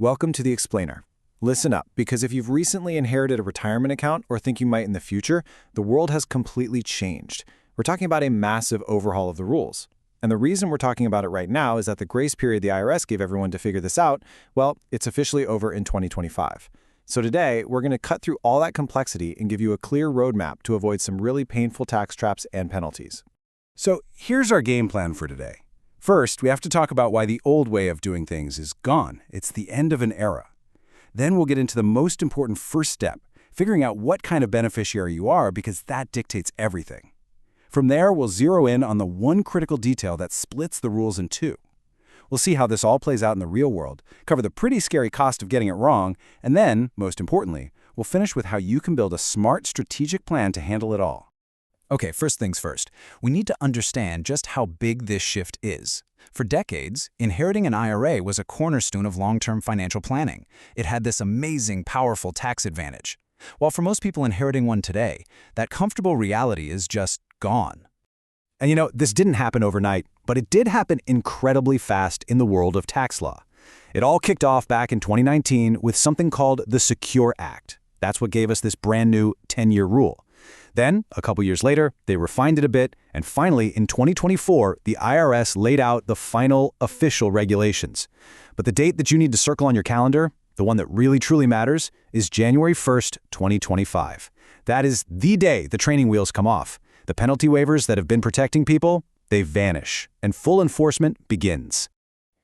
Welcome to The Explainer. Listen up, because if you've recently inherited a retirement account or think you might in the future, the world has completely changed. We're talking about a massive overhaul of the rules. And the reason we're talking about it right now is that the grace period the IRS gave everyone to figure this out, well, it's officially over in 2025. So today, we're going to cut through all that complexity and give you a clear roadmap to avoid some really painful tax traps and penalties. So here's our game plan for today. First, we have to talk about why the old way of doing things is gone. It's the end of an era. Then we'll get into the most important first step, figuring out what kind of beneficiary you are, because that dictates everything. From there, we'll zero in on the one critical detail that splits the rules in two. We'll see how this all plays out in the real world, cover the pretty scary cost of getting it wrong, and then, most importantly, we'll finish with how you can build a smart, strategic plan to handle it all. Okay, first things first. We need to understand just how big this shift is. For decades, inheriting an IRA was a cornerstone of long-term financial planning. It had this amazing, powerful tax advantage. While for most people inheriting one today, that comfortable reality is just gone. And you know, this didn't happen overnight, but it did happen incredibly fast in the world of tax law. It all kicked off back in 2019 with something called the Secure Act. That's what gave us this brand new 10-year rule. Then, a couple years later, they refined it a bit, and finally, in 2024, the IRS laid out the final official regulations. But the date that you need to circle on your calendar, the one that really truly matters, is January 1st, 2025. That is the day the training wheels come off. The penalty waivers that have been protecting people, they vanish, and full enforcement begins.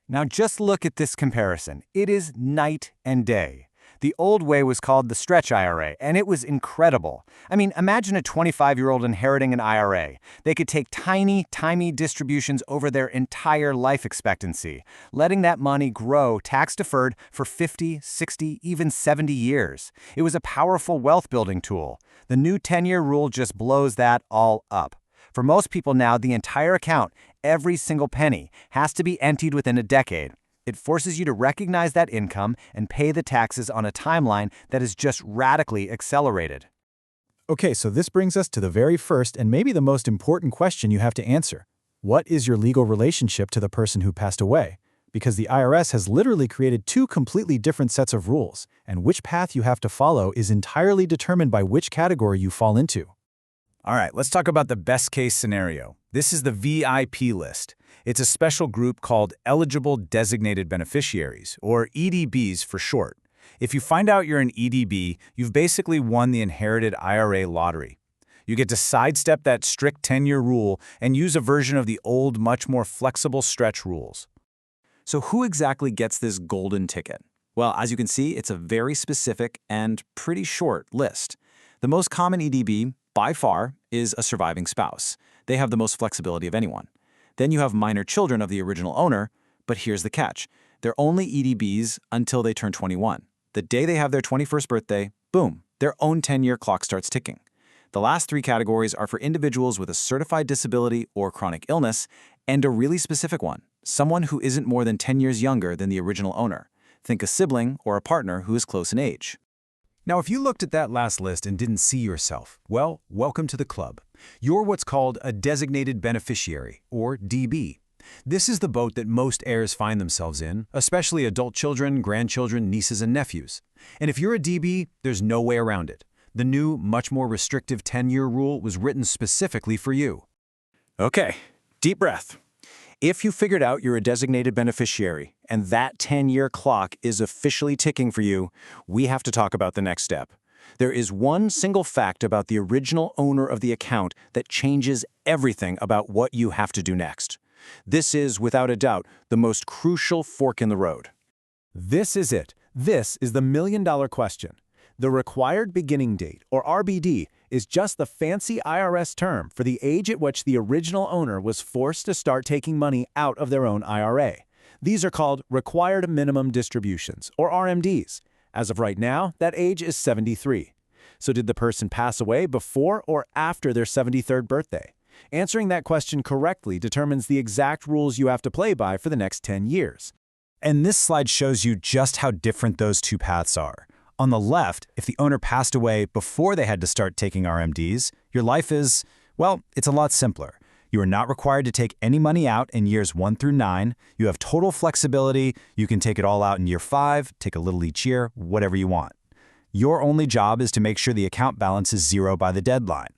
Now just look at this comparison. It is night and day. The old way was called the stretch IRA, and it was incredible. I mean, imagine a 25-year-old inheriting an IRA. They could take tiny distributions over their entire life expectancy, letting that money grow tax-deferred for 50, 60, even 70 years. It was a powerful wealth-building tool. The new 10-year rule just blows that all up. For most people now, the entire account, every single penny, has to be emptied within a decade. It forces you to recognize that income and pay the taxes on a timeline that is just radically accelerated. Okay, so this brings us to the very first and maybe the most important question you have to answer. What is your legal relationship to the person who passed away? Because the IRS has literally created two completely different sets of rules, and which path you have to follow is entirely determined by which category you fall into. All right, let's talk about the best-case scenario. This is the VIP list. It's a special group called Eligible Designated Beneficiaries, or EDBs for short. If you find out you're an EDB, you've basically won the inherited IRA lottery. You get to sidestep that strict 10-year rule and use a version of the old, much more flexible stretch rules. So who exactly gets this golden ticket? Well, as you can see, it's a very specific and pretty short list. The most common EDB, by far, is a surviving spouse. They have the most flexibility of anyone. Then you have minor children of the original owner, but here's the catch. They're only EDBs until they turn 21. The day they have their 21st birthday, boom, their own 10-year clock starts ticking. The last three categories are for individuals with a certified disability or chronic illness, and a really specific one, someone who isn't more than 10 years younger than the original owner. Think a sibling or a partner who is close in age. Now, if you looked at that last list and didn't see yourself, well, welcome to the club. You're what's called a designated beneficiary, or DB. This is the boat that most heirs find themselves in, especially adult children, grandchildren, nieces, and nephews. And if you're a DB, there's no way around it. The new, much more restrictive 10-year rule was written specifically for you. Okay, deep breath. If you figured out you're a designated beneficiary and that 10-year clock is officially ticking for you, we have to talk about the next step. There is one single fact about the original owner of the account that changes everything about what you have to do next. This is, without a doubt, the most crucial fork in the road. This is it. This is the million-dollar question. The required beginning date, or RBD, is just the fancy IRS term for the age at which the original owner was forced to start taking money out of their own IRA. These are called required minimum distributions, or RMDs. As of right now, that age is 73. So did the person pass away before or after their 73rd birthday? Answering that question correctly determines the exact rules you have to play by for the next 10 years. And this slide shows you just how different those two paths are. On the left, if the owner passed away before they had to start taking RMDs, your life is, well, it's a lot simpler. You are not required to take any money out in years 1 through 9. You have total flexibility. You can take it all out in year 5, take a little each year, whatever you want. Your only job is to make sure the account balance is 0 by the deadline.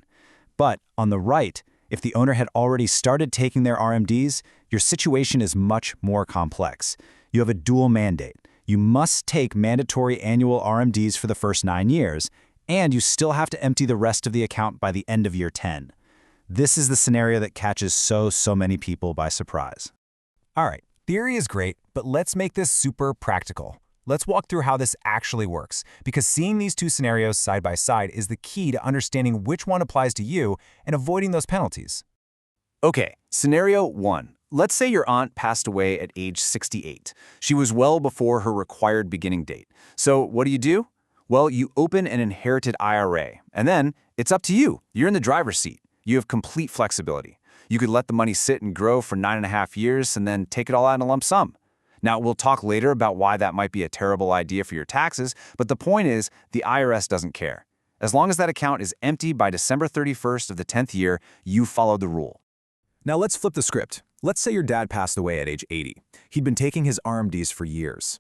But on the right, if the owner had already started taking their RMDs, your situation is much more complex. You have a dual mandate. You must take mandatory annual RMDs for the first 9 years, and you still have to empty the rest of the account by the end of year 10. This is the scenario that catches so many people by surprise. All right, theory is great, but let's make this super practical. Let's walk through how this actually works, because seeing these two scenarios side by side is the key to understanding which one applies to you and avoiding those penalties. Okay, scenario 1. Let's say your aunt passed away at age 68. She was well before her required beginning date. So what do? Well, you open an inherited IRA, and then it's up to you. You're in the driver's seat. You have complete flexibility. You could let the money sit and grow for 9.5 years and then take it all out in a lump sum. Now, we'll talk later about why that might be a terrible idea for your taxes, but the point is, the IRS doesn't care. As long as that account is empty by December 31st of the 10th year, you followed the rule. Now let's flip the script. Let's say your dad passed away at age 80. He'd been taking his RMDs for years.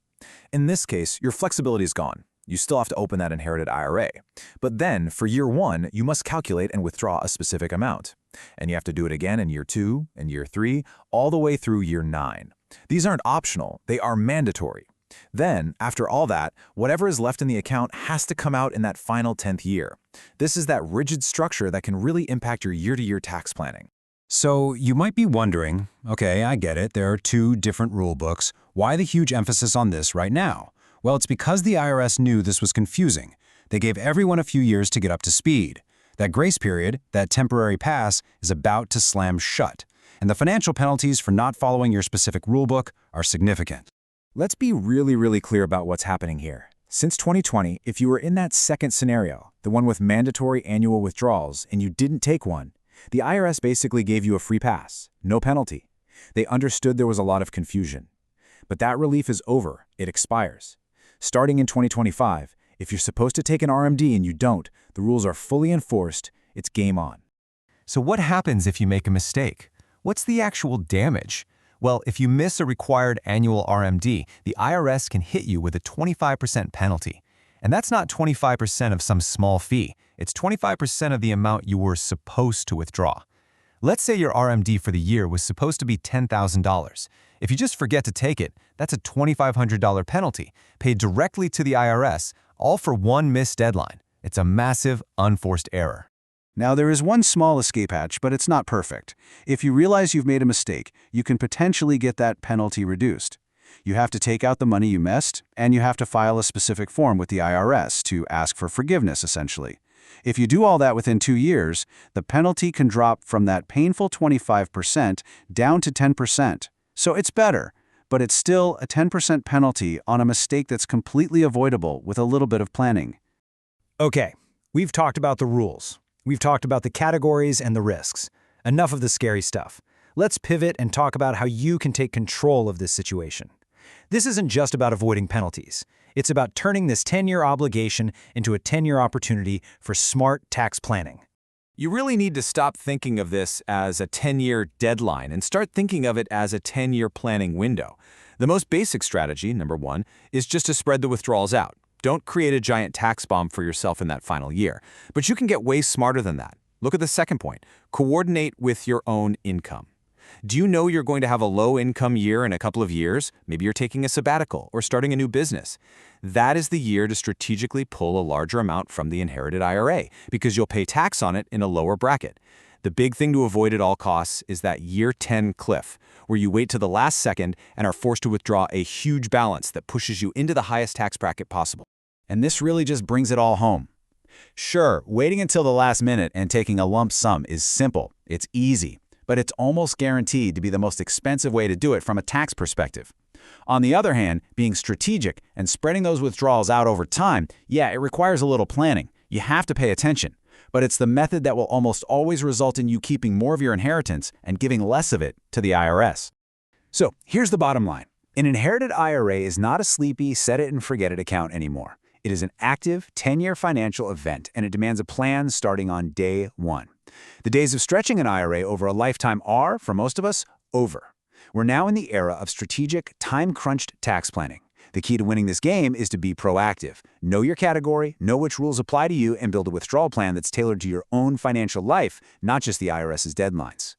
In this case, your flexibility is gone. You still have to open that inherited IRA. But then, for year 1, you must calculate and withdraw a specific amount. And you have to do it again in year 2 and year 3, all the way through year 9. These aren't optional, they are mandatory. Then, after all that, whatever is left in the account has to come out in that final 10th year. This is that rigid structure that can really impact your year-to-year tax planning. So you might be wondering, okay, I get it, there are 2 different rule books. Why the huge emphasis on this right now? Well, it's because the IRS knew this was confusing. They gave everyone a few years to get up to speed. That grace period, that temporary pass, is about to slam shut. And the financial penalties for not following your specific rulebook are significant. Let's be really clear about what's happening here. Since 2020, if you were in that second scenario, the one with mandatory annual withdrawals, and you didn't take one, the IRS basically gave you a free pass, no penalty. They understood there was a lot of confusion. But that relief is over, it expires. Starting in 2025, if you're supposed to take an RMD and you don't, the rules are fully enforced, it's game on. So what happens if you make a mistake? What's the actual damage? Well, if you miss a required annual RMD, the IRS can hit you with a 25% penalty. And that's not 25% of some small fee. It's 25% of the amount you were supposed to withdraw. Let's say your RMD for the year was supposed to be $10,000. If you just forget to take it, that's a $2,500 penalty, paid directly to the IRS, all for one missed deadline. It's a massive, unforced error. Now, there is one small escape hatch, but it's not perfect. If you realize you've made a mistake, you can potentially get that penalty reduced. You have to take out the money you missed, and you have to file a specific form with the IRS to ask for forgiveness, essentially. If you do all that within 2 years, the penalty can drop from that painful 25% down to 10%. So it's better, but it's still a 10% penalty on a mistake that's completely avoidable with a little bit of planning. Okay, we've talked about the rules. We've talked about the categories and the risks. Enough of the scary stuff. Let's pivot and talk about how you can take control of this situation. This isn't just about avoiding penalties. It's about turning this 10-year obligation into a 10-year opportunity for smart tax planning. You really need to stop thinking of this as a 10-year deadline and start thinking of it as a 10-year planning window. The most basic strategy, number 1, is just to spread the withdrawals out. Don't create a giant tax bomb for yourself in that final year. But you can get way smarter than that. Look at the second point. Coordinate with your own income. Do you know you're going to have a low-income year in a couple of years? Maybe you're taking a sabbatical or starting a new business. That is the year to strategically pull a larger amount from the inherited IRA because you'll pay tax on it in a lower bracket. The big thing to avoid at all costs is that year 10 cliff, where you wait to the last second and are forced to withdraw a huge balance that pushes you into the highest tax bracket possible. And this really just brings it all home. Sure, waiting until the last minute and taking a lump sum is simple, it's easy, but it's almost guaranteed to be the most expensive way to do it from a tax perspective. On the other hand, being strategic and spreading those withdrawals out over time, yeah, it requires a little planning. You have to pay attention. But it's the method that will almost always result in you keeping more of your inheritance and giving less of it to the IRS. So here's the bottom line. An inherited IRA is not a sleepy, set-it-and-forget-it account anymore. It is an active, 10-year financial event, and it demands a plan starting on day 1. The days of stretching an IRA over a lifetime are, for most of us, over. We're now in the era of strategic, time-crunched tax planning. The key to winning this game is to be proactive. Know your category, know which rules apply to you, and build a withdrawal plan that's tailored to your own financial life, not just the IRS's deadlines.